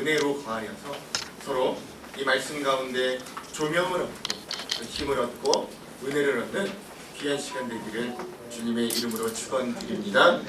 은혜로 거하여서 서로 이 말씀 가운데 조명을 얻고 힘을 얻고 은혜를 얻는 귀한 시간 되기를 주님의 이름으로 축원드립니다.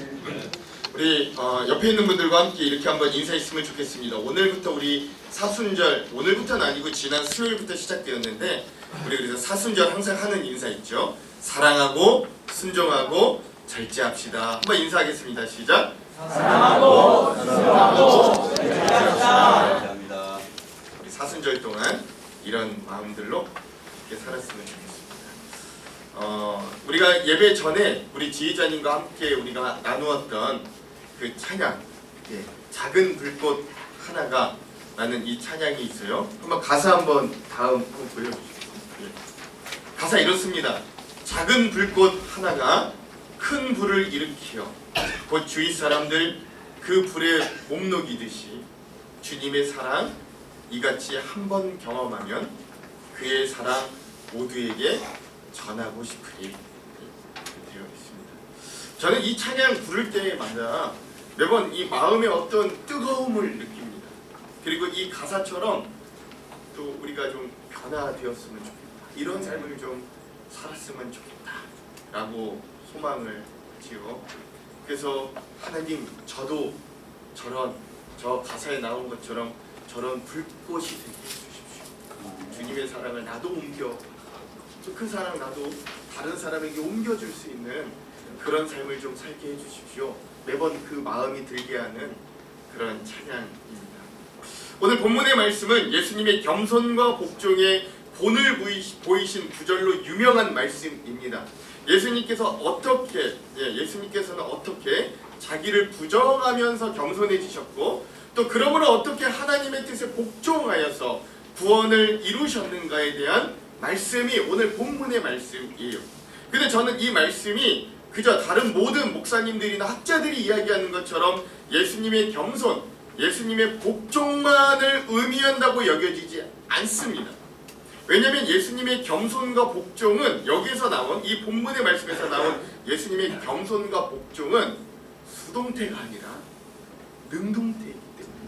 우리 옆에 있는 분들과 함께 이렇게 한번 인사했으면 좋겠습니다. 오늘부터 우리 사순절, 오늘부터는 아니고 지난 수요일부터 시작되었는데 우리 그래서 사순절 항상 하는 인사 있죠. 사랑하고 순종하고 절제합시다. 한번 인사하겠습니다. 시작. 사랑하고 순종하고 절제합시다. 우리 사순절 동안 이런 마음들로 이렇게 살았으면 좋겠습니다. 우리가 예배 전에 우리 지휘자님과 함께 우리가 나누었던 그 찬양, 작은 불꽃 하나가 라는 이 찬양이 있어요. 한번 가사 한번 다음 보여주시겠습니다. 가사 이렇습니다. 작은 불꽃 하나가 큰 불을 일으키어 곧 주위 사람들 그 불에 몸 녹이듯이 주님의 사랑 이같이 한 번 경험하면 그의 사랑 모두에게 전하고 싶으리 되어 있습니다. 저는 이 찬양 부를 때마다 매번 이 마음에 어떤 뜨거움을 느낍니다. 그리고 이 가사처럼 또 우리가 좀 변화되었으면 좋겠다. 이런 삶을 좀 살았으면 좋겠다 라고 소망을 지어 그래서 하나님 저도 저 가사에 나온 것처럼 저런 불꽃이 되게 해주십시오. 주님의 사랑을 나도 옮겨 그 사랑 나도 다른 사람에게 옮겨줄 수 있는 그런 삶을 좀 살게 해주십시오. 매번 그 마음이 들게 하는 그런 찬양입니다. 오늘 본문의 말씀은 예수님의 겸손과 복종의 본을 보이신 구절로 유명한 말씀입니다. 예수님께서는 어떻게 자기를 부정하면서 겸손해지셨고 또 그러므로 어떻게 하나님의 뜻에 복종하여서 구원을 이루셨는가에 대한 말씀이 오늘 본문의 말씀이에요. 근데 저는 이 말씀이 그저 다른 모든 목사님들이나 학자들이 이야기하는 것처럼 예수님의 겸손, 예수님의 복종만을 의미한다고 여겨지지 않습니다. 왜냐하면 예수님의 겸손과 복종은 여기서 나온 이 본문의 말씀에서 나온 예수님의 겸손과 복종은 수동태가 아니라 능동태이기 때문에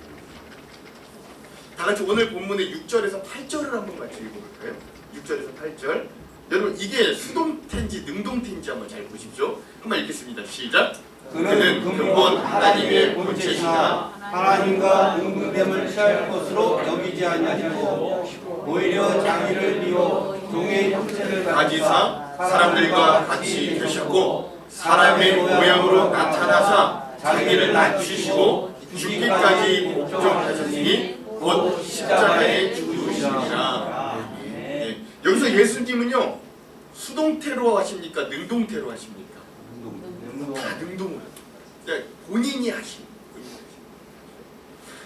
다 같이 오늘 본문의 6절에서 8절을 한번 같이 읽어볼까요? 6절에서 8절 여러분 이게 수동태인지 능동태인지 한번 잘 보십시오. 한번 읽겠습니다. 시작. 그는 근본 하나님의 본체시나 하나님과 능분됨을 취할 것으로 여기지 아니하시고 오히려 자기를 비워 종의 형체를 가지사 사람들과 같이 되셨고 사람의 모양으로 나타나사 자기를 낮추시고 죽기까지 복종하셨으니 곧 십자가에 죽으시니라. 여기서 예수님은요 수동태로 하십니까 능동태로 하십니까? 다 능동으로 그러니까 본인이 하신.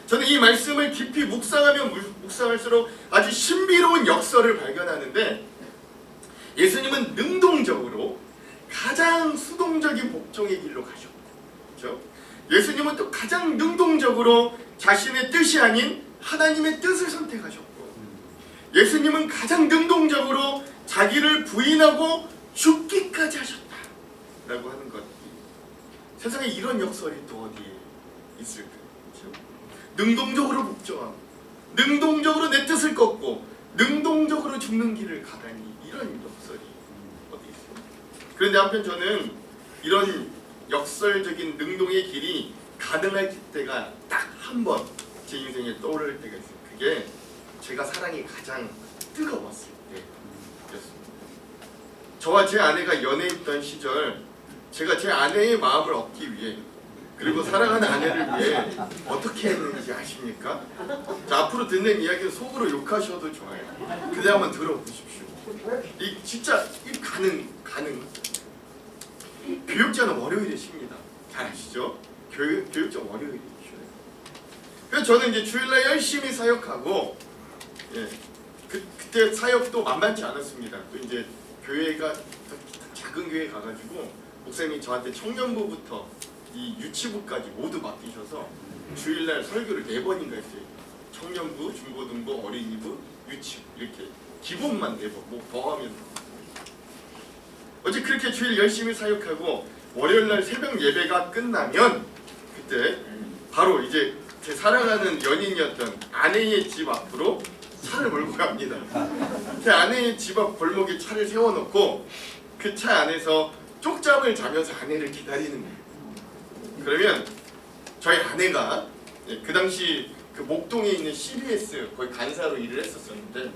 저는 이 말씀을 깊이 묵상하면 묵상할수록 아주 신비로운 역설을 발견하는데 예수님은 능동적으로 가장 수동적인 복종의 길로 가셨고 그렇죠? 예수님은 또 가장 능동적으로 자신의 뜻이 아닌 하나님의 뜻을 선택하셨고 예수님은 가장 능동적으로 자기를 부인하고 죽기까지 하셨다라고 하는 것. 세상에 이런 역설이 또 어디에 있을까요? 그렇죠? 능동적으로 복종하고 능동적으로 내 뜻을 꺾고 능동적으로 죽는 길을 가다니 이런 역설이 어디 있습니까? 그런데 한편 저는 이런 역설적인 능동의 길이 가능할 때가 딱 한 번 제 인생에 떠오를 때가 있어요. 그게 제가 사랑이 가장 뜨거웠을 때였습니다. 저와 제 아내가 연애했던 시절 제가 제 아내의 마음을 얻기 위해 그리고 사랑하는 아내를 위해 어떻게 했는지 아십니까? 자, 앞으로 듣는 이야기는 속으로 욕하셔도 좋아요. 근데 한번 들어보십시오. 이 진짜 이 가능. 교육자는 월요일에 쉽니다. 잘 아시죠? 교육자 월요일에 쉬어요. 그래서 저는 이제 주일날 열심히 사역하고 그때 사역도 만만치 않았습니다. 또 이제 교회가 작은 교회 가가지고 목사님이 저한테 청년부부터 이 유치부까지 모두 맡기셔서 주일날 설교를 4번인가 했어요. 청년부, 중고등부, 어린이부, 유치부 이렇게 기본만 4번 뭐 더하면 어제 그렇게 주일 열심히 사역하고 월요일날 새벽 예배가 끝나면 그때 바로 이제 제 사랑하는 연인이었던 아내의 집 앞으로 차를 몰고 갑니다. 제 아내의 집 앞 골목에 차를 세워놓고 그 차 안에서 쪽잠을 자면서 아내를 기다리는 거예요. 그러면 저희 아내가 그 당시 그 목동에 있는 CBS 거기 간사로 일을 했었었는데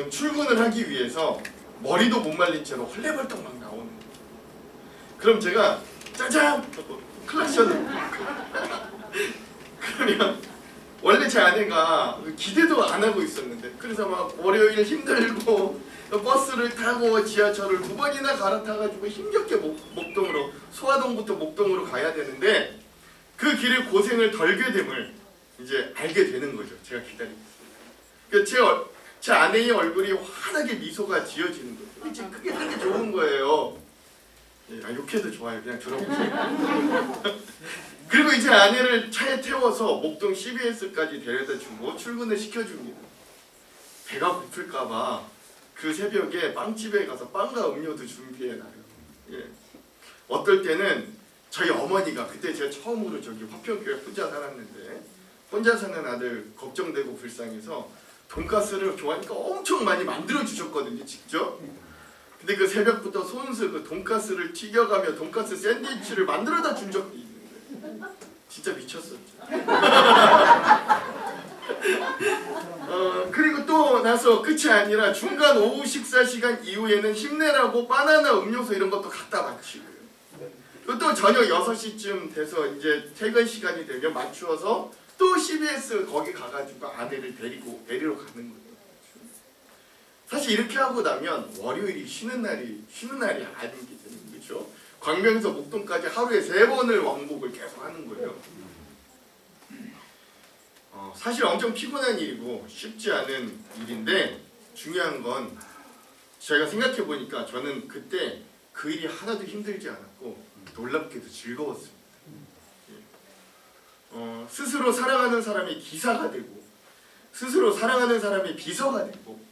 출근을 하기 위해서 머리도 못 말린 채로 헐레벌떡 막 나오는 거예요. 그럼 제가 짜잔 하고 클락션을 그러면 원래 제 아내가 기대도 안 하고 있었는데 그래서 막 월요일 힘들고 버스를 타고 지하철을 2번이나 갈아타가지고 힘겹게 목동으로 소화동부터 목동으로 가야 되는데 그 길을 고생을 덜게 됨을 이제 알게 되는 거죠. 제가 기다리고 있어요. 제 아내의 얼굴이 환하게 미소가 지어지는 거예요. 이제 그게 되게 좋은 거예요. 예, 욕해도 좋아요. 그냥 들어보세요. 그리고 이제 아내를 차에 태워서 목동 CBS까지 데려다 주고 출근을 시켜줍니다. 배가 고플까봐 그 새벽에 빵집에 가서 빵과 음료도 준비해놔요. 예. 어떨 때는 저희 어머니가 그때 제가 처음으로 저기 화평교회 혼자 살았는데 혼자 사는 아들 걱정되고 불쌍해서 돈가스를 좋아하니까 엄청 많이 만들어 주셨거든요, 직접. 근데 그 새벽부터 손수 그 돈가스를 튀겨가며 돈가스 샌드위치를 만들어다 준 적이 있는데 진짜 미쳤었죠. 그리고 또 나서 끝이 아니라 중간 오후 식사 시간 이후에는 힘내라고 바나나 음료수 이런 것도 갖다 바치고요. 그리고 또 저녁 6시쯤 돼서 이제 퇴근 시간이 되면 맞추어서 또 CBS 거기 가가지고 아내를 데리러 가는 거예요. 사실 이렇게 하고 나면 월요일이 쉬는 날이 아니게 되는 거죠. 광명에서 목동까지 하루에 3번을 왕복을 계속 하는 거예요. 사실 엄청 피곤한 일이고 쉽지 않은 일인데 중요한 건 제가 생각해 보니까 저는 그때 그 일이 하나도 힘들지 않았고 놀랍게도 즐거웠습니다. 스스로 사랑하는 사람이 기사가 되고 스스로 사랑하는 사람이 비서가 되고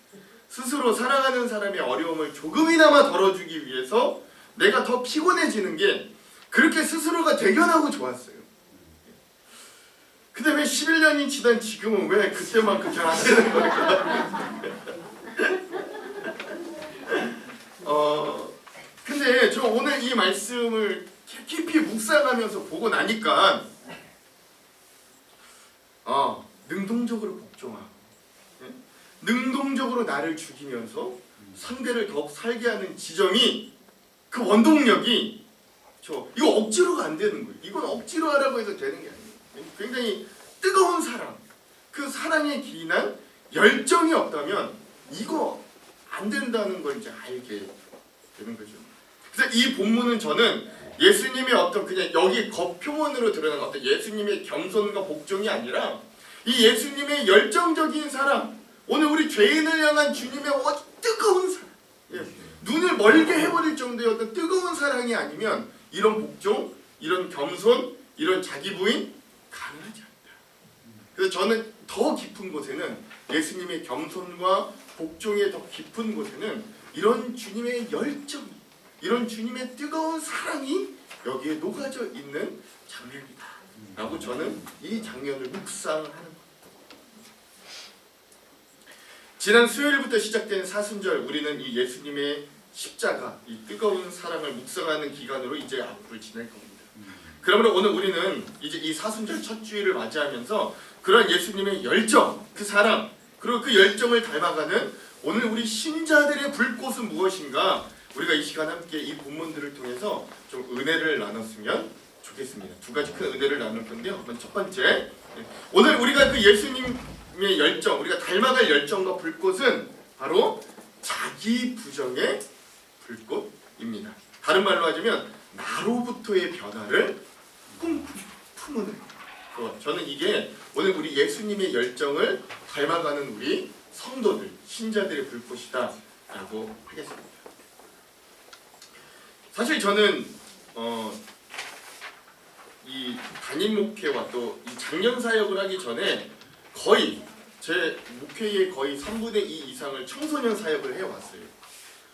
스스로 사랑하는 사람의 어려움을 조금이나마 덜어주기 위해서 내가 더 피곤해지는 게 그렇게 스스로가 대견하고 좋았어요. 근데 왜 11년이 지난 지금은 왜 그때만큼 잘 안 되는 걸까? 근데 저 오늘 이 말씀을 깊이 묵상하면서 보고 나니까 능동적으로 복종하고 능동적으로 나를 죽이면서 상대를 더욱 살게 하는 지점이 그 원동력이 이거 억지로가 안 되는 거예요. 이건 억지로 하라고 해서 되는 게 아니에요. 굉장히 뜨거운 사랑, 그 사랑에 기인한 열정이 없다면 이거 안 된다는 걸 이제 알게 되는 거죠. 그래서 이 본문은 저는 예수님의 어떤 그냥 여기 겉표면으로 드러나는 어떤 예수님의 겸손과 복종이 아니라 이 예수님의 열정적인 사랑, 오늘 우리 죄인을 향한 주님의 뜨거운 사랑, 눈을 멀게 해버릴 정도의 어떤 뜨거운 사랑이 아니면 이런 복종, 이런 겸손, 이런 자기 부인 가능하지 않다. 그래서 저는 더 깊은 곳에는 예수님의 겸손과 복종의 더 깊은 곳에는 이런 주님의 열정, 이런 주님의 뜨거운 사랑이 여기에 녹아져 있는 장면이다 라고 저는 이 장면을 묵상하는 겁니다. 지난 수요일부터 시작된 사순절, 우리는 이 예수님의 십자가, 이 뜨거운 사랑을 묵상하는 기간으로 이제 앞으로 지낼 겁니다. 그러므로 오늘 우리는 이제 이 사순절 첫 주일을 맞이하면서 그런 예수님의 열정, 그 사랑, 그리고 그 열정을 닮아가는 오늘 우리 신자들의 불꽃은 무엇인가, 우리가 이 시간 함께 이 본문들을 통해서 좀 은혜를 나눴으면 좋겠습니다. 2가지 큰 은혜를 나눌 건데요. 첫 번째, 오늘 우리가 그 예수님의 열정, 우리가 닮아갈 열정과 불꽃은 바로 자기 부정의 불꽃입니다. 다른 말로 하자면 나로부터의 변화를 품는 것. 저는 이게 오늘 우리 예수님의 열정을 닮아가는 우리 성도들, 신자들의 불꽃이다 라고 하겠습니다. 사실 저는 이 담임 목회와 또 이 장년 사역을 하기 전에 거의 제 목회의 거의 3분의 2 이상을 청소년 사역을 해왔어요.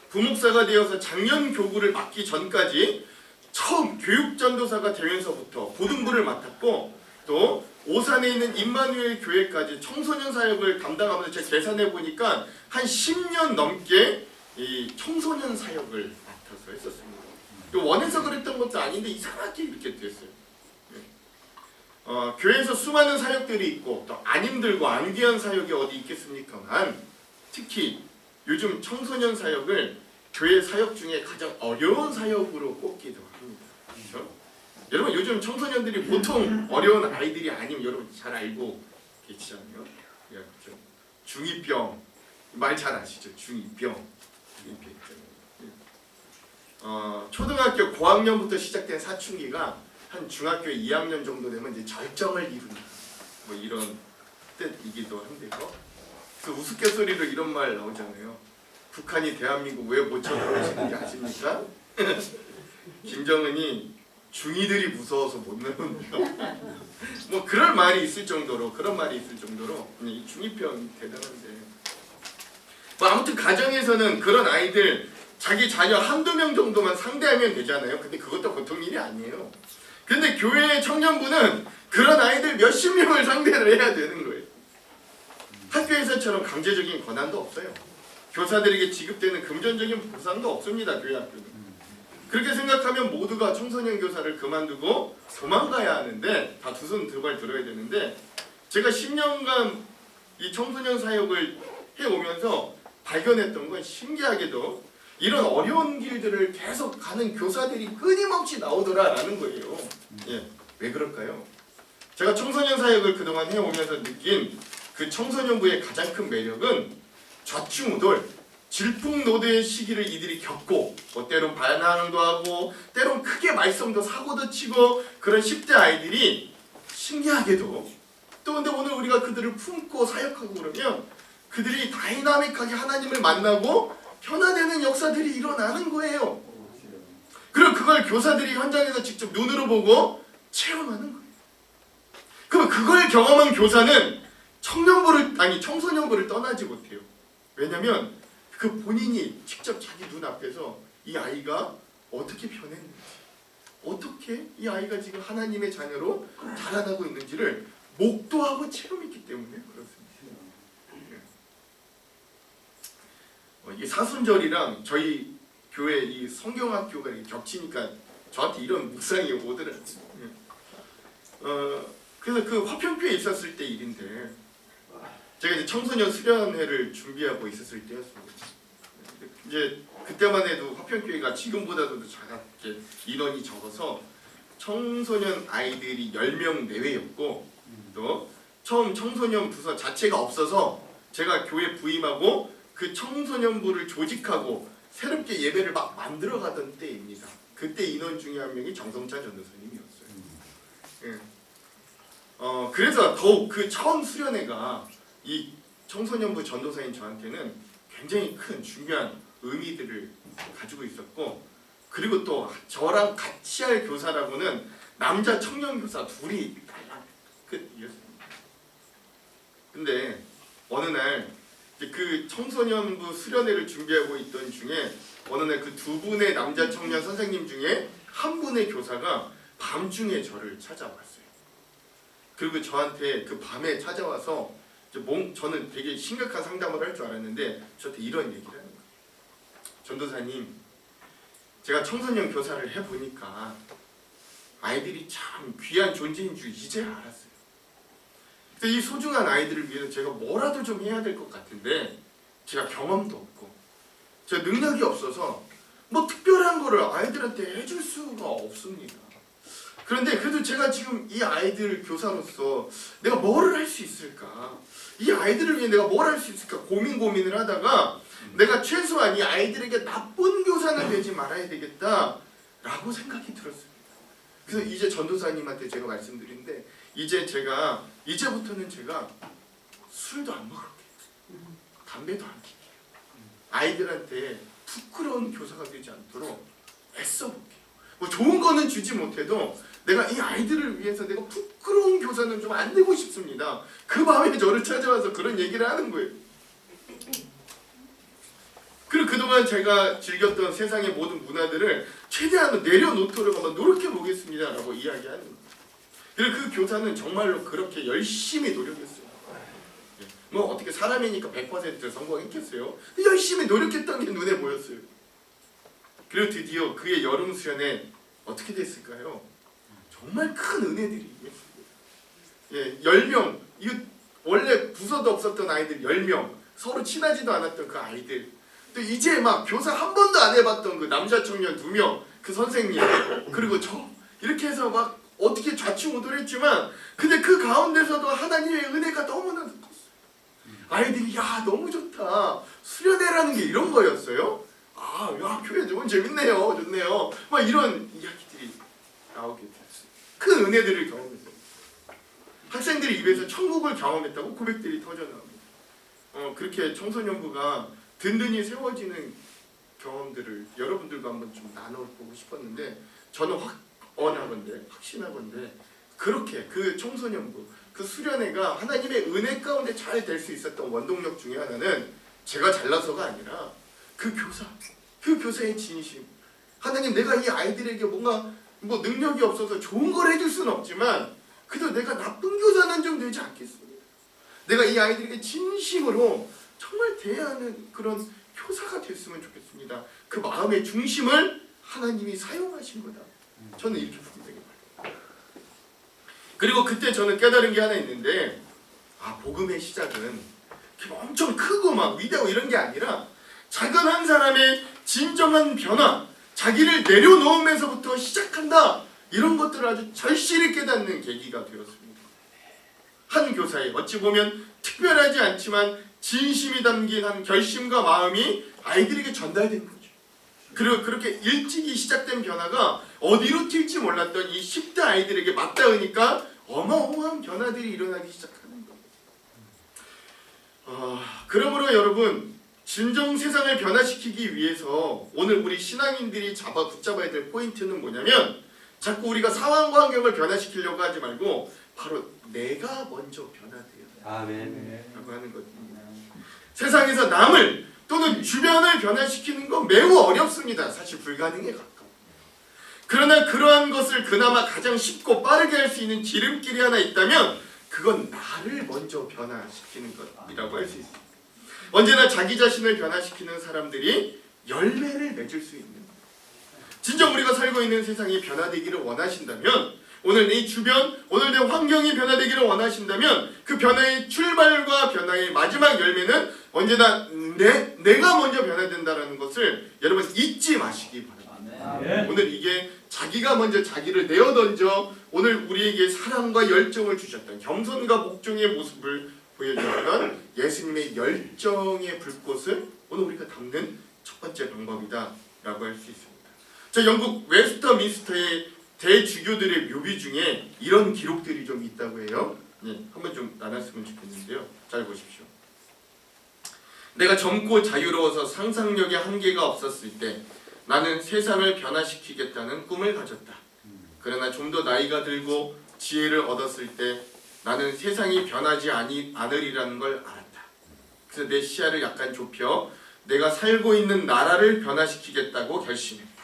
부목사가 되어서 장년 교구를 맡기 전까지 처음 교육전도사가 되면서부터 고등부를 맡았고 또 오산에 있는 임마누엘 교회까지 청소년 사역을 담당하면서 제가 계산해 보니까 한 10년 넘게 이 청소년 사역을 맡아서 했었습니다. 원해서 그랬던 것도 아닌데 이상하게 이렇게 됐어요. 교회에서 수많은 사역들이 있고 또 안 힘들고 안 귀한 사역이 어디 있겠습니까만 특히 요즘 청소년 사역을 교회 사역 중에 가장 어려운 사역으로 꼽기도 합니다. 그렇죠? 여러분 요즘 청소년들이 보통 어려운 아이들이 아니면 여러분 잘 알고 계시잖아요. 그렇죠? 중2병 말 잘 아시죠? 중2병 초등학교 고학년부터 시작된 사춘기가 한 중학교 2학년 정도 되면 이제 절정을 이룬다. 뭐 이런 뜻이기도 한데요. 그 우스갯소리로 이런 말 나오잖아요. 북한이 대한민국 왜 못 쳐들어오시는지 아십니까? 김정은이 중이들이 무서워서 못 나온다. 뭐 그런 말이 있을 정도로 이 중2병이 대단한데. 뭐 아무튼 가정에서는 그런 아이들 자기 자녀 한두 명 정도만 상대하면 되잖아요. 근데 그것도 보통 일이 아니에요. 근데 교회 청년부는 그런 아이들 몇십 명을 상대를 해야 되는 거예요. 학교에서처럼 강제적인 권한도 없어요. 교사들에게 지급되는 금전적인 보상도 없습니다. 교회 학교는. 그렇게 생각하면 모두가 청소년 교사를 그만두고 도망가야 하는데 다 두 손 두 발 들어야 되는데 제가 10년간 이 청소년 사역을 해오면서 발견했던 건 신기하게도 이런 어려운 길들을 계속 가는 교사들이 끊임없이 나오더라라는 거예요. 왜 그럴까요? 제가 청소년 사역을 그동안 해오면서 느낀 그 청소년부의 가장 큰 매력은 좌충우돌, 질풍노도의 시기를 이들이 겪고 뭐 때론 반항도 하고 때론 크게 말썽도 사고도 치고 그런 10대 아이들이 신기하게도 또 근데 오늘 우리가 그들을 품고 사역하고 그러면 그들이 다이나믹하게 하나님을 만나고 변화되는 역사들이 일어나는 거예요. 그리고 그걸 교사들이 현장에서 직접 눈으로 보고 체험하는 거예요. 그럼 그걸 경험한 교사는 청소년부를 떠나지 못해요. 왜냐하면 그 본인이 직접 자기 눈앞에서 이 아이가 어떻게 변했는지, 어떻게 이 아이가 지금 하나님의 자녀로 자라나고 있는지를 목도하고 체험했기 때문에 그렇습니다. 이 사순절이랑 저희 교회 이 성경학교가 겹치니까 저한테 이런 묵상이 오더라고요. 그래서 그 화평교에 있었을 때 일인데 제가 이제 청소년 수련회를 준비하고 있었을 때였습니다. 이제 그때만 해도 화평교회가 지금보다도 작게 인원이 적어서 청소년 아이들이 10명 내외였고 또 처음 청소년 부서 자체가 없어서 제가 교회 부임하고 그 청소년부를 조직하고 새롭게 예배를 막 만들어가던 때입니다. 그때 인원 중에 한 명이 정성찬 전도사님이었어요. 그래서 더욱 그 처음 수련회가 이 청소년부 전도사인 저한테는 굉장히 큰 중요한 의미들을 가지고 있었고 그리고 또 저랑 같이 할 교사라고는 남자 청년 교사 둘이 끝이었습니다. 근데 어느 날 그 청소년부 수련회를 준비하고 있던 중에 어느 날 그 두 분의 남자 청년 선생님 중에 한 분의 교사가 밤중에 저를 찾아왔어요. 그리고 저한테 그 밤에 찾아와서 저는 되게 심각한 상담을 할 줄 알았는데 저한테 이런 얘기를 하는 거예요. 전도사님, 제가 청소년 교사를 해보니까 아이들이 참 귀한 존재인 줄 이제 알았어요. 이 소중한 아이들을 위해서 제가 뭐라도 좀 해야 될 것 같은데 제가 경험도 없고 제가 능력이 없어서 뭐 특별한 거를 아이들한테 해줄 수가 없습니다. 그런데 그래도 제가 지금 이 아이들 교사로서 내가 뭐를 할 수 있을까? 이 아이들을 위해 내가 뭘 할 수 있을까? 고민을 하다가 내가 최소한 이 아이들에게 나쁜 교사는 되지 말아야 되겠다라고 생각이 들었습니다. 그래서 이제 전도사님한테 제가 말씀드린데 이제부터는 제가 술도 안 먹을게요. 담배도 안 피게요. 아이들한테 부끄러운 교사가 되지 않도록 애써볼게요. 뭐 좋은 거는 주지 못해도 내가 이 아이들을 위해서 내가 부끄러운 교사는 좀 안 되고 싶습니다. 그 밤에 저를 찾아와서 그런 얘기를 하는 거예요. 그리고 그동안 제가 즐겼던 세상의 모든 문화들을 최대한 내려놓도록 한번 노력해 보겠습니다 라고 이야기하는 거예요. 그리고 그 교사는 정말로 그렇게 열심히 노력했어요. 예. 뭐 어떻게 사람이니까 100% 성공했겠어요? 열심히 노력했던 게 눈에 보였어요. 그리고 드디어 그의 여름 수련회 어떻게 됐을까요? 정말 큰 은혜들이 임했습니다. 예, 10명, 이거 원래 부서도 없었던 아이들 10명, 서로 친하지도 않았던 그 아이들, 또 이제 막 교사 한 번도 안 해봤던 그 남자 청년 2명, 그 선생님, 그리고 저, 이렇게 해서 막 어떻게 좌충우돌했지만, 근데 그 가운데서도 하나님의 은혜가 너무나 컸어요. 아이들이 야 너무 좋다, 수련회라는 게 이런 거였어요? 아, 야 교회 너무 재밌네요, 좋네요, 막 이런 이야기들이 나오게 됐어요. 큰 은혜들을 경험했어요. 학생들이 입에서 천국을 경험했다고 고백들이 터져나옵니다. 그렇게 청소년부가 든든히 세워지는 경험들을 여러분들과 한번 좀 나눠보고 싶었는데, 저는 확신하건대 그렇게 그 청소년부, 그 수련회가 하나님의 은혜 가운데 잘 될 수 있었던 원동력 중에 하나는 제가 잘나서가 아니라 그 교사의 진심. 하나님, 내가 이 아이들에게 뭔가 뭐 능력이 없어서 좋은 걸 해줄 수는 없지만 그래도 내가 나쁜 교사는 좀 되지 않겠습니까? 내가 이 아이들에게 진심으로 정말 대하는 그런 교사가 됐으면 좋겠습니다. 그 마음의 중심을 하나님이 사용하신 거다. 저는 이렇게 분명히 말해요. 그리고 그때 저는 깨달은 게 하나 있는데, 복음의 시작은 엄청 크고 막 위대하고 이런 게 아니라 작은 한 사람의 진정한 변화, 자기를 내려놓으면서부터 시작한다, 이런 것들을 아주 절실히 깨닫는 계기가 되었습니다. 한 교사의 어찌 보면 특별하지 않지만 진심이 담긴 한 결심과 마음이 아이들에게 전달된 거죠. 그리고 그렇게 일찍이 시작된 변화가 어디로 튈지 몰랐던 이 10대 아이들에게 맞닿으니까 어마어마한 변화들이 일어나기 시작하는 거예요. 그러므로 여러분, 진정 세상을 변화시키기 위해서 오늘 우리 신앙인들이 붙잡아야 될 포인트는 뭐냐면, 자꾸 우리가 상황과 환경을 변화시키려고 하지 말고 바로 내가 먼저 변화되어야 라고 하는 것입니다. 세상에서 남을 또는 주변을 변화시키는 건 매우 어렵습니다. 사실 불가능에 가까워. 그러나 그러한 것을 그나마 가장 쉽고 빠르게 할 수 있는 지름길이 하나 있다면 그건 나를 먼저 변화시키는 것이라고 할 수 있습니다. 언제나 자기 자신을 변화시키는 사람들이 열매를 맺을 수 있는, 진정 우리가 살고 있는 세상이 변화되기를 원하신다면, 오늘 내 주변, 오늘 내 환경이 변화되기를 원하신다면 그 변화의 출발과 변화의 마지막 열매는 언제나 내가 먼저 변화된다는 것을 여러분 잊지 마시기 바랍니다. 오늘 이게 자기가 먼저 자기를 내어던져 오늘 우리에게 사랑과 열정을 주셨던, 겸손과 목종의 모습을 보여주셨던 예수님의 열정의 불꽃을 오늘 우리가 담는 첫 번째 방법이다 라고 할 수 있습니다. 자, 영국 웨스터민스터의 대주교들의 묘비 중에 이런 기록들이 좀 있다고 해요. 한번 좀 나눴으면 좋겠는데요. 잘 보십시오. 내가 젊고 자유로워서 상상력에 한계가 없었을 때 나는 세상을 변화시키겠다는 꿈을 가졌다. 그러나 좀 더 나이가 들고 지혜를 얻었을 때 나는 세상이 변하지 않으리라는 걸 알았다. 그래서 내 시야를 약간 좁혀 내가 살고 있는 나라를 변화시키겠다고 결심했다.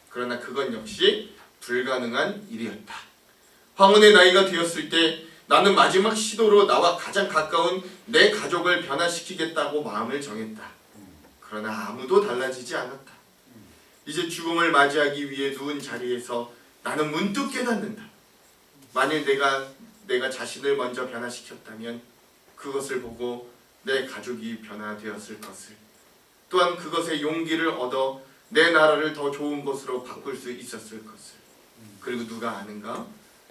그러나 그건 역시 불가능한 일이었다. 황혼의 나이가 되었을 때 나는 마지막 시도로 나와 가장 가까운 내 가족을 변화시키겠다고 마음을 정했다. 그러나 아무도 달라지지 않았다. 이제 죽음을 맞이하기 위해 누운 자리에서 나는 문득 깨닫는다. 만일 내가 자신을 먼저 변화시켰다면 그것을 보고 내 가족이 변화되었을 것을, 또한 그것의 용기를 얻어 내 나라를 더 좋은 곳으로 바꿀 수 있었을 것을. 그리고 누가 아는가?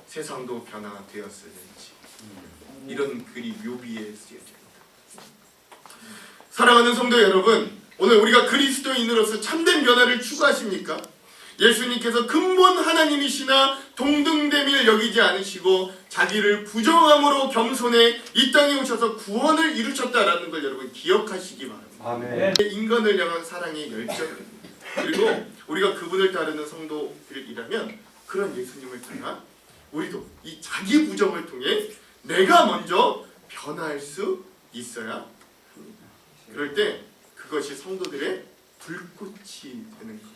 세상도 변화되었을는지. 이런 글이 묘비에 쓰여집니다. 사랑하는 성도 여러분, 오늘 우리가 그리스도인으로서 참된 변화를 추구하십니까? 예수님께서 근본 하나님이시나 동등됨을 여기지 않으시고 자기를 부정함으로 겸손해 이 땅에 오셔서 구원을 이루셨다라는 걸 여러분 기억하시기 바랍니다. 아멘. 인간을 향한 사랑의 열정입니다. 그리고 우리가 그분을 따르는 성도들이라면 그런 예수님을 따라 우리도 이 자기 부정을 통해 내가 먼저 변화할 수 있어야 합니다. 그럴 때 그것이 성도들의 불꽃이 되는 겁니다.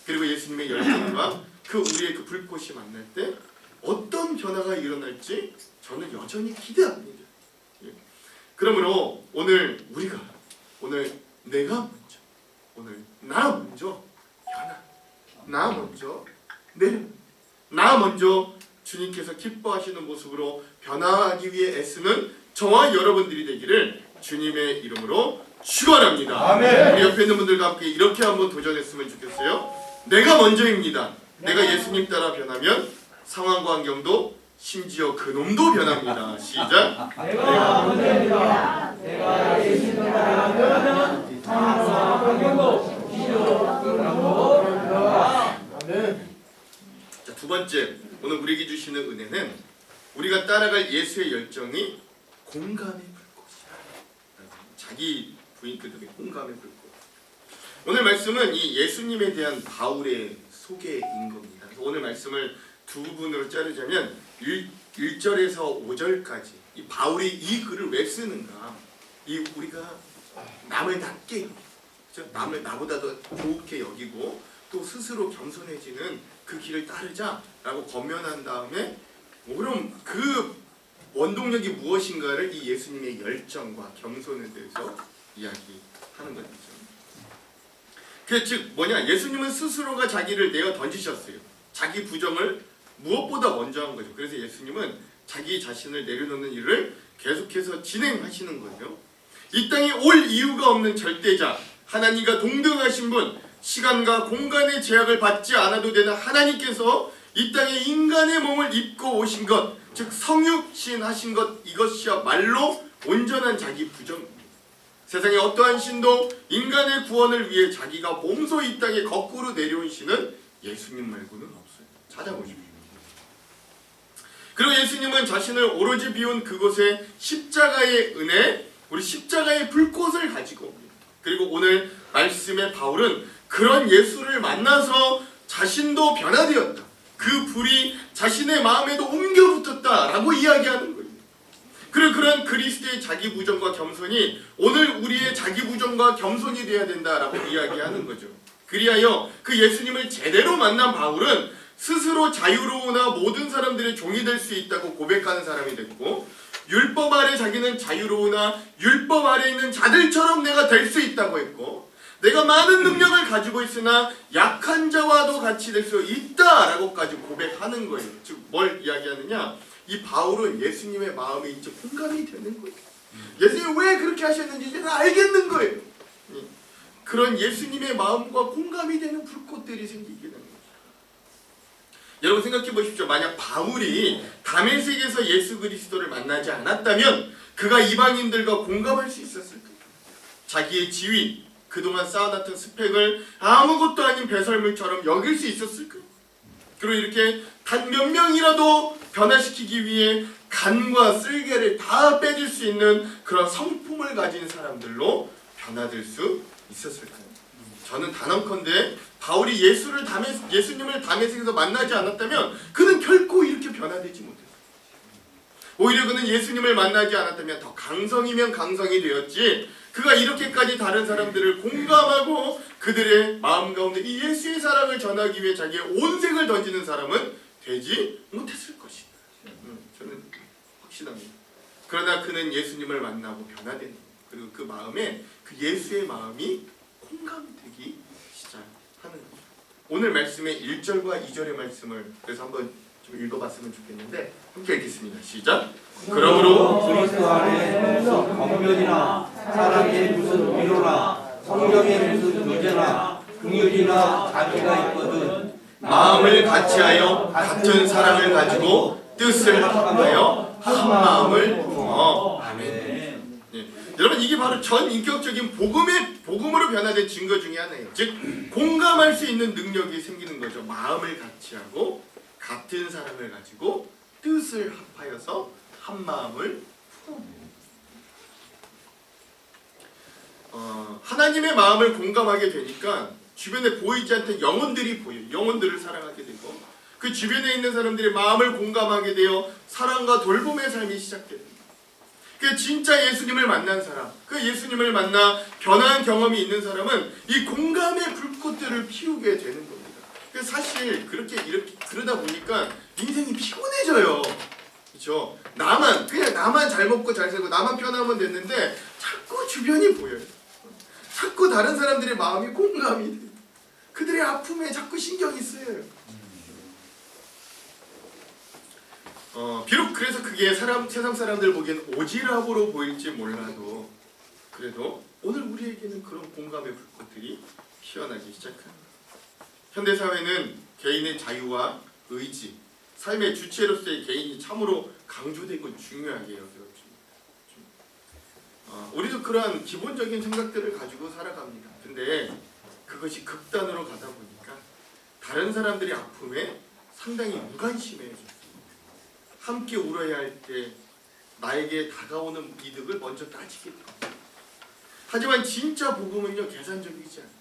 그리고 예수님의 열정과 우리의 그 불꽃이 만날 때 어떤 어떤 변화가 일어날지 저는 여전히 기대합니다. 예. 그러므로 오늘 내가 먼저, 오늘 나 먼저 변화, 나 먼저 내려, 나 먼저 주님께서 기뻐하시는 모습으로 변화하기 위해 애쓰는 저와 여러분들이 되기를 주님의 이름으로 축원합니다. 아멘. 우리 옆에 있는 분들과 함께 이렇게 한번 도전했으면 좋겠어요. 내가 먼저입니다. 내가 예수님 따라 변하면 상황과 환경도 심지어 그놈도 변합니다. 시작. 내가 먼저입니다. 내가 예수님을 따르면 상황과 환경도 심지어 그놈도 변합니다. 아멘. 자, 두 번째, 오늘 우리에게 주시는 은혜는 우리가 따라갈 예수의 열정이 공감의 불꽃이야. 자기 부인 그들의 공감의 불꽃. 오늘 말씀은 이 예수님에 대한 바울의 소개인 겁니다. 그래서 오늘 말씀을 두 부분으로 자르자면 1절에서 5절까지 이 바울이 이 글을 왜 쓰는가? 이 우리가 남을 낮게 여기고, 그렇죠? 남을 나보다 더 좋게 여기고 또 스스로 겸손해지는 그 길을 따르자라고 권면한 다음에 그럼 그 원동력이 무엇인가를 이 예수님의 열정과 겸손에 대해서 이야기하는 것이죠. 그 즉 뭐냐? 예수님은 스스로가 자기를 내어 던지셨어요. 자기 부정을 무엇보다 먼저 한 거죠. 그래서 예수님은 자기 자신을 내려놓는 일을 계속해서 진행하시는 거예요. 이 땅에 올 이유가 없는 절대자, 하나님과 동등하신 분, 시간과 공간의 제약을 받지 않아도 되는 하나님께서 이 땅에 인간의 몸을 입고 오신 것, 즉 성육신 하신 것, 이것이야말로 온전한 자기 부정입니다. 세상에 어떠한 신도 인간의 구원을 위해 자기가 몸소 이 땅에 거꾸로 내려온 신은 예수님 말고는 없어요. 찾아보십시오. 그리고 예수님은 자신을 오로지 비운 그곳에 십자가의 은혜, 우리 십자가의 불꽃을 가지고 옵니다. 그리고 오늘 말씀의 바울은 그런 예수를 만나서 자신도 변화되었다. 그 불이 자신의 마음에도 옮겨 붙었다라고 이야기하는 거예요. 그리고 그런 그리스도의 자기 부정과 겸손이 오늘 우리의 자기 부정과 겸손이 되어야 된다라고 이야기하는 거죠. 그리하여 그 예수님을 제대로 만난 바울은 스스로 자유로우나 모든 사람들의 종이 될 수 있다고 고백하는 사람이 됐고, 율법 아래 자기는 자유로우나 율법 아래 있는 자들처럼 내가 될 수 있다고 했고, 내가 많은 능력을 가지고 있으나 약한 자와도 같이 될 수 있다라고까지 고백하는 거예요. 즉 뭘 이야기하느냐? 이 바울은 예수님의 마음에 이제 공감이 되는 거예요. 예수님이 왜 그렇게 하셨는지 이제 알겠는 거예요. 그런 예수님의 마음과 공감이 되는 불꽃들이 생기게 되는 거예요. 여러분 생각해 보십시오. 만약 바울이 다메섹에서 예수 그리스도를 만나지 않았다면 그가 이방인들과 공감할 수 있었을까요? 자기의 지위, 그동안 쌓아놨던 스펙을 아무것도 아닌 배설물처럼 여길 수 있었을까요? 그리고 이렇게 단 몇 명이라도 변화시키기 위해 간과 쓸개를 다 빼줄 수 있는 그런 성품을 가진 사람들로 변화될 수 있었을까요? 저는 단언컨대 바울이 예수님을 다메섹에서 만나지 않았다면 그는 결코 이렇게 변화되지 못했어요. 오히려 그는 예수님을 만나지 않았다면 더 강성이면 강성이 되었지, 그가 이렇게까지 다른 사람들을 공감하고 그들의 마음 가운데 이 예수의 사랑을 전하기 위해 자기의 온 생을 던지는 사람은 되지 못했을 것이다. 저는 확신합니다. 그러나 그는 예수님을 만나고 변화되는 거예요. 그리고 그 마음에 그 예수의 마음이 공감되기 시작하는 거죠. 오늘 말씀의 1절과 2절의 말씀을 그래서 한번 좀 읽어봤으면 좋겠는데 함께 읽겠습니다. 시작. 그러므로 그리스도 안에 무슨 권면이나 사랑의 무슨 위로나 성령의 무슨 교제나 긍휼이나 자비가 있거든 마음을 같이하여 같은 사랑을 가지고 뜻을 합하여 한 마음을 품어. 아멘. 네. 여러분 이게 바로 전인격적인 복음으로 변화된 증거 중에 하나예요. 즉 공감할 수 있는 능력이 생기는 거죠. 마음을 같이하고 같은 사랑을 가지고 뜻을 합하여서 한 마음을 품어. 하나님의 마음을 공감하게 되니까 주변에 보이지 않던 영혼들이 보여요. 영혼들을 사랑하게 되고 그 주변에 있는 사람들의 마음을 공감하게 되어 사랑과 돌봄의 삶이 시작됩니다. 그 진짜 예수님을 만난 사람, 그 예수님을 만나 변화한 경험이 있는 사람은 이 공감의 불꽃들을 피우게 되는 겁니다. 사실 이렇게 그러다 보니까 인생이 피곤해져요. 편해져요. 그렇죠? 그냥 나만 잘 먹고 잘 살고 나만 편하면 됐는데 자꾸 주변이 보여요. 자꾸 다른 사람들의 마음이 공감이 돼요. 그들의 아픔에 자꾸 신경이 쓰여요. 비록 그래서 그게 세상 사람들 보기엔 오지랖으로 보일지 몰라도 그래도 오늘 우리에게는 그런 공감의 불꽃들이 피어나기 시작합니다. 현대사회는 개인의 자유와 의지, 삶의 주체로서의 개인이 참으로 강조되고 중요하게 여겨집니다. 우리도 그러한 기본적인 생각들을 가지고 살아갑니다. 근데 그것이 극단으로 가다 보니까 다른 사람들의 아픔에 상당히 무관심해졌습니다. 함께 울어야 할 때 나에게 다가오는 이득을 먼저 따지게 됩니다. 하지만 진짜 복음은요, 계산적이지 않아요.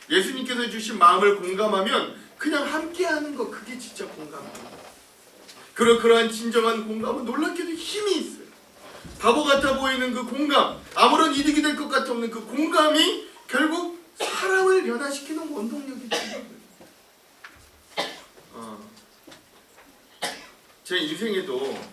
예수님께서 주신 마음을 공감하면 그냥 함께하는 거, 그게 진짜 공감입니다. 그러한 진정한 공감은 놀랍게도 힘이 있어요. 바보 같아 보이는 그 공감, 아무런 이득이 될 것 같아 없는 그 공감이 결국 사람을 변화시키는 원동력이 됩니다. 제 인생에도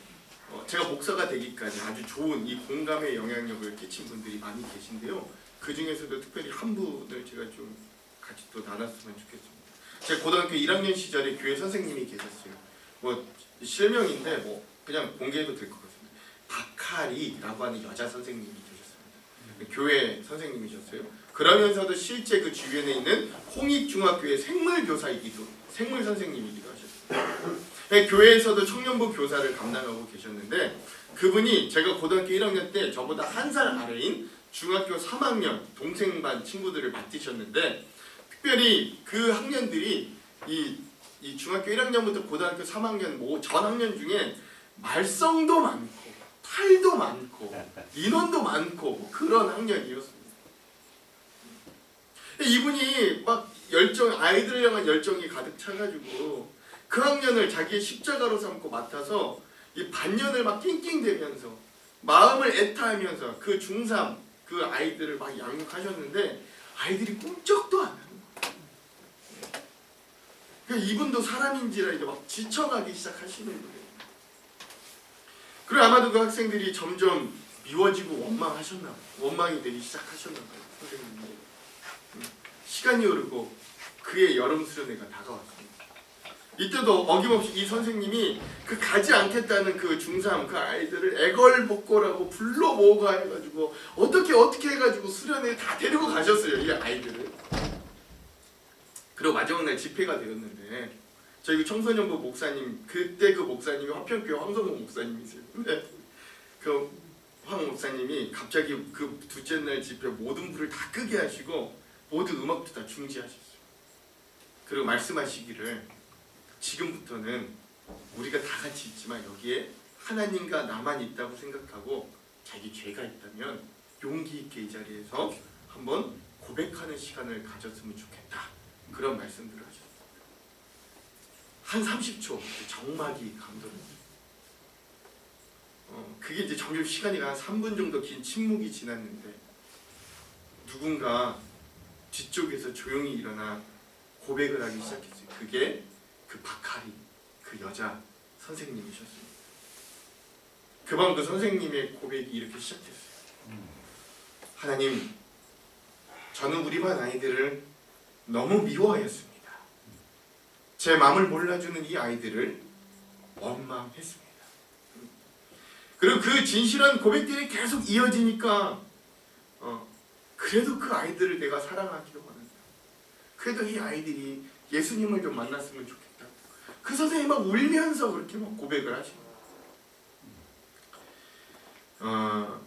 제가 목사가 되기까지 아주 좋은 이 공감의 영향력을 끼친 분들이 많이 계신데요. 그 중에서도 특별히 한 분을 제가 좀 같이 또 나눴으면 좋겠습니다. 제가 고등학교 1학년 시절에 교회 선생님이 계셨어요. 뭐 실명인데 뭐 그냥 공개해도 될 것 같습니다. 박하리라고 하는 여자 선생님이 계셨습니다. 교회 선생님이셨어요. 그러면서도 실제 그 주변에 있는 홍익중학교의 생물교사이기도, 생물 선생님이기도 하셨어요. 교회에서도 청년부 교사를 감당하고 계셨는데 그분이 제가 고등학교 1학년 때 저보다 한 살 아래인 중학교 3학년 동생반 친구들을 맡으셨는데 특별히 그 학년들이 이 중학교 1학년부터 고등학교 3학년 전 학년 중에 말썽도 많고 탈도 많고 인원도 많고 뭐 그런 학년이었습니다. 이분이 막 아이들을 향한 열정이 가득 차가지고 그 학년을 자기의 십자가로 삼고 맡아서 이 반년을 막 낑낑대면서 마음을 애타하면서 그 중3 그 아이들을 막 양육하셨는데 아이들이 꿈쩍도 안 하는 거예요. 그러니까 이분도 사람인지라 이제 막 지쳐가기 시작하시는 거예요. 그리고 아마도 그 학생들이 점점 미워지고 원망이 되기 시작하셨나 봐요. 선생님이. 시간이 흐르고 그의 여름 수련회가 다가왔습니다. 이때도 어김없이 이 선생님이 그 가지 않겠다는 그 중3 그 아이들을 애걸복걸하고 불러 모으가 해가지고 어떻게 해가지고 수련회에 다 데리고 가셨어요. 이 아이들을. 그리고 마지막 날 집회가 되었는데 저희 그 청소년부 목사님, 그때 그 목사님이 화평교회 황성호 목사님이세요. 근데 그 황 목사님이 갑자기 그 둘째 날 집회 모든 불을 다 끄게 하시고 모든 음악도 다 중지하셨어요. 그리고 말씀하시기를 지금부터는 우리가 다 같이 있지만 여기에 하나님과 나만 있다고 생각하고 자기 죄가 있다면 용기 있게 이 자리에서 한번 고백하는 시간을 가졌으면 좋겠다. 그런 말씀들을 하셨습니다. 한 30초 정막이 감돌았어요. 그게 이제 점점 시간이 한 3분 정도 긴 침묵이 지났는데 누군가 뒤쪽에서 조용히 일어나 고백을 하기 시작했어요. 그게 그 박하리, 그 여자 선생님이셨습니다. 그 밤 그 선생님의 고백이 이렇게 시작됐어요. 하나님, 저는 우리 반 아이들을 너무 미워하였습니다. 제 마음을 몰라주는 이 아이들을 원망했습니다. 그리고 그 진실한 고백들이 계속 이어지니까 그래도 그 아이들을 내가 사랑하기로 원한다. 그래도 이 아이들이 예수님을 좀 만났으면 좋겠다. 그 선생님이 막 울면서 그렇게 막 고백을 하십니다.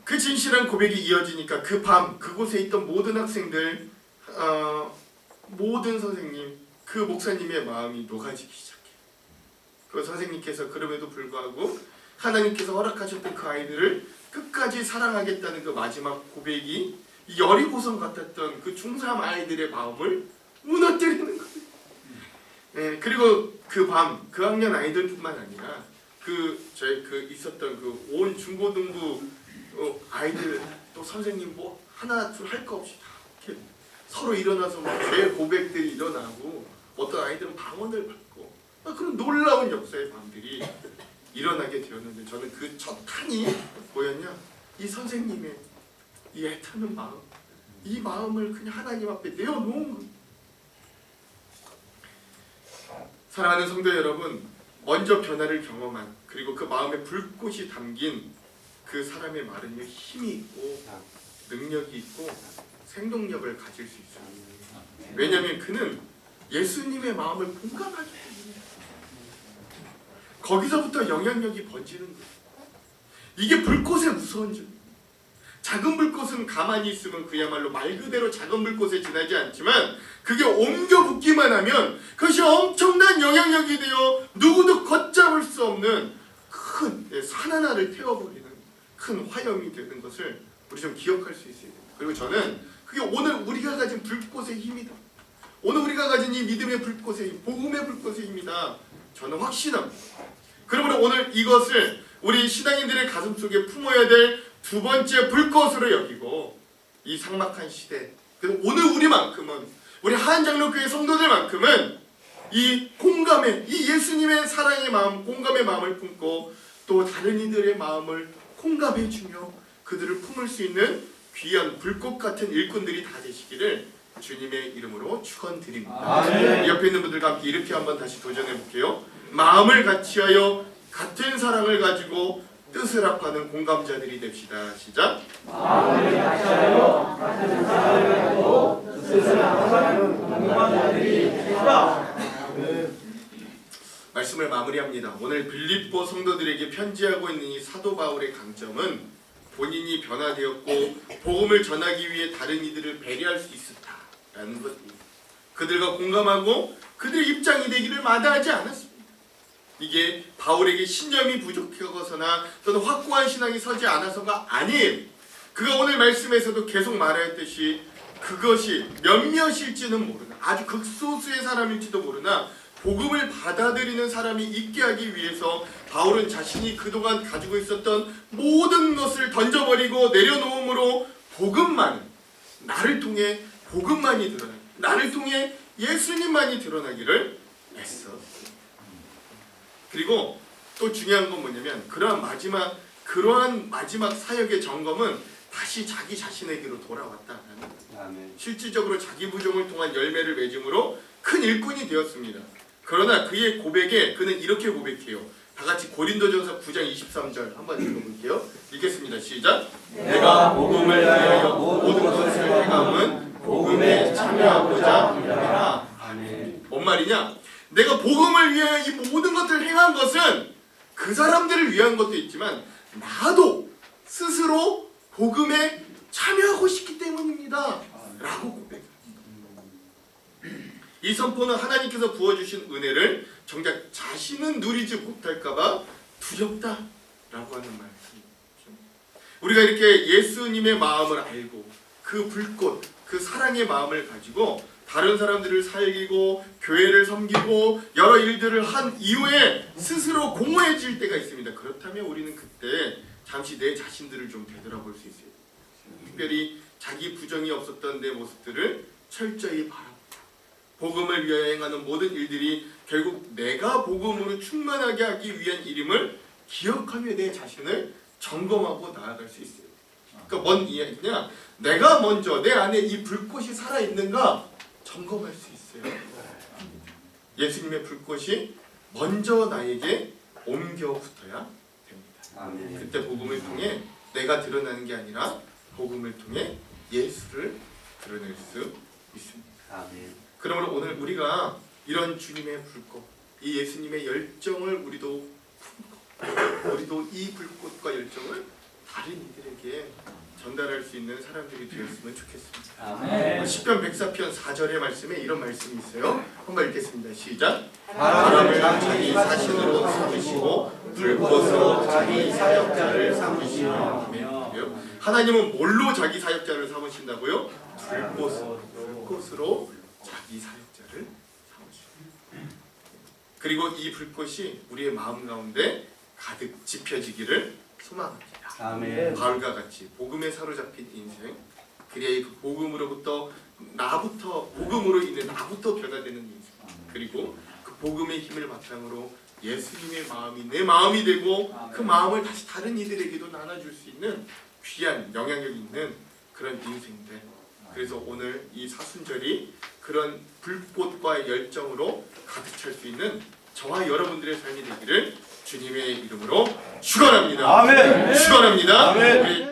그 진실한 고백이 이어지니까 그 밤 그곳에 있던 모든 학생들, 모든 선생님, 그 목사님의 마음이 녹아지기 시작해요. 그 선생님께서 그럼에도 불구하고 하나님께서 허락하셨던 그 아이들을 끝까지 사랑하겠다는 그 마지막 고백이 여리고성 같았던 그 중3 아이들의 마음을 무너뜨리는 거예요. 네, 그리고 그 밤 그 학년 아이들뿐만 아니라 저희 있었던 그 온 중고등부 아이들 또 선생님 뭐 하나 둘 할 거 없이 다 이렇게 서로 일어나서 막 죄 고백들이 일어나고 어떤 아이들은 방언을 받고 그런 놀라운 역사의 밤들이 일어나게 되었는데 저는 그 첫 탄이 뭐였냐? 이 선생님의 이 애타는 마음, 이 마음을 그냥 하나님 앞에 내어놓은 거예요. 사랑하는 성도 여러분, 먼저 변화를 경험한 그리고 그 마음에 불꽃이 담긴 그 사람의 말은요, 힘이 있고 능력이 있고 생동력을 가질 수 있어요. 왜냐하면 그는 예수님의 마음을 공감하기 때문에 거기서부터 영향력이 번지는 거예요. 이게 불꽃의 무서운 점. 작은 불꽃은 가만히 있으면 그야말로 말 그대로 작은 불꽃에 지나지 않지만 그게 옮겨 붙기만 하면 그것이 엄청난 영향력이 되어 누구도 걷잡을 수 없는 큰 산 하나를 태워버리는 큰 화염이 되는 것을 우리 좀 기억할 수 있어야 돼요. 그리고 저는 그게 오늘 우리가 가진 불꽃의 힘이다. 오늘 우리가 가진 이 믿음의 불꽃의 힘, 복음의 불꽃의 힘이다. 저는 확신합니다. 그러므로 오늘 이것을 우리 신앙인들의 가슴 속에 품어야 될 두 번째 불꽃으로 여기고 이 삭막한 시대, 그리고 오늘 우리만큼은 우리 하안장로교회 성도들만큼은 이 공감의, 이 예수님의 사랑의 마음, 공감의 마음을 품고 또 다른 이들의 마음을 공감해주며 그들을 품을 수 있는 귀한 불꽃 같은 일꾼들이 다 되시기를 주님의 이름으로 축원드립니다. 아멘. 옆에 있는 분들과 함께 이렇게 한번 다시 도전해 볼게요. 마음을 같이하여 같은 사랑을 가지고 뜻을 합하는 공감자들이 됩시다. 시작. 마음을 같이하여 같은 사랑을 가지고 뜻을 합하는 공감자들이 되시라. 말씀을 마무리합니다. 오늘 빌립보 성도들에게 편지하고 있는 이 사도 바울의 강점은 본인이 변화되었고 복음을 전하기 위해 다른 이들을 배려할 수 있었다라는 것입니다. 그들과 공감하고 그들의 입장이 되기를 마다하지 않았습니다. 이게 바울에게 신념이 부족하거나 또는 확고한 신앙이 서지 않아서가 아니에요. 그가 오늘 말씀에서도 계속 말하였듯이 그것이 몇몇일지는 모르나 아주 극소수의 사람일지도 모르나 복음을 받아들이는 사람이 있게 하기 위해서 바울은 자신이 그동안 가지고 있었던 모든 것을 던져버리고 내려놓음으로 복음만, 나를 통해 복음만이 드러나기, 나를 통해 예수님만이 드러나기를 애써. 그리고 또 중요한 건 뭐냐면 그러한 마지막 사역의 점검은 다시 자기 자신에게로 돌아왔다라는 거예요. 실질적으로 자기 부정을 통한 열매를 맺음으로 큰 일꾼이 되었습니다. 그러나 그의 고백에 그는 이렇게 고백해요. 다 같이 고린도전서 9장 23절 한번 읽어볼게요. 읽겠습니다. 시작. 내가 복음을 위하여 모든 것을 행함은 복음에 참여하고자 함이라. 뭔 말이냐? 내가 복음을 위하여 이 모든 것을 행한 것은 그 사람들을 위한 것도 있지만 나도 스스로 복음에 참여하고 싶기 때문입니다. 라고 고백합니다. 이 선포는 하나님께서 부어주신 은혜를 정작 자신은 누리지 못할까봐 두렵다라고 하는 말씀이죠. 우리가 이렇게 예수님의 마음을 알고 그 불꽃, 그 사랑의 마음을 가지고 다른 사람들을 살리고 교회를 섬기고 여러 일들을 한 이후에 스스로 공허해질 때가 있습니다. 그렇다면 우리는 그때 잠시 내 자신들을 좀 되돌아볼 수 있어요. 특별히 자기 부정이 없었던 내 모습들을 철저히 바라보고 복음을 위하여 행하는 모든 일들이 결국 내가 복음으로 충만하게 하기 위한 일임을 기억하며 내 자신을 점검하고 나아갈 수 있어요. 그러니까 뭔 이야기냐? 내가 먼저 내 안에 이 불꽃이 살아있는가 점검할 수 있어요. 예수님의 불꽃이 먼저 나에게 옮겨 붙어야 됩니다. 그때 복음을 통해 내가 드러나는 게 아니라 복음을 통해 예수를 드러낼 수 있습니다. 그러므로 오늘 우리가 이런 주님의 불꽃, 이 예수님의 열정을 우리도 품고 우리도 이 불꽃과 열정을 다른 이들에게 전달할 수 있는 사람들이 되었으면 좋겠습니다. 시편 104편 4절의 말씀에 이런 말씀이 있어요. 한번 읽겠습니다. 시작. 바람을 자기 사신으로 삼으시고 불꽃으로 자기 사역자를 삼으시며. 하나님은 뭘로 자기 사역자를 삼으신다고요? 불꽃으로 자기 사역자를 삼으십니다. 그리고 이 불꽃이 우리의 마음 가운데 가득 지펴지기를 소망합니다. 바울과 같이 복음에 사로잡힌 인생, 그래야 그 복음으로부터 복음으로 인해 나부터 변화되는 인생, 그리고 그 복음의 힘을 바탕으로 예수님의 마음이 내 마음이 되고 그 마음을 다시 다른 이들에게도 나눠줄 수 있는 귀한 영향력 있는 그런 인생들. 그래서 오늘 이 사순절이 그런 불꽃과 열정으로 가득 찰 수 있는 저와 여러분들의 삶이 되기를 주님의 이름으로 축원합니다. 아멘. 축원합니다. 아멘. 우리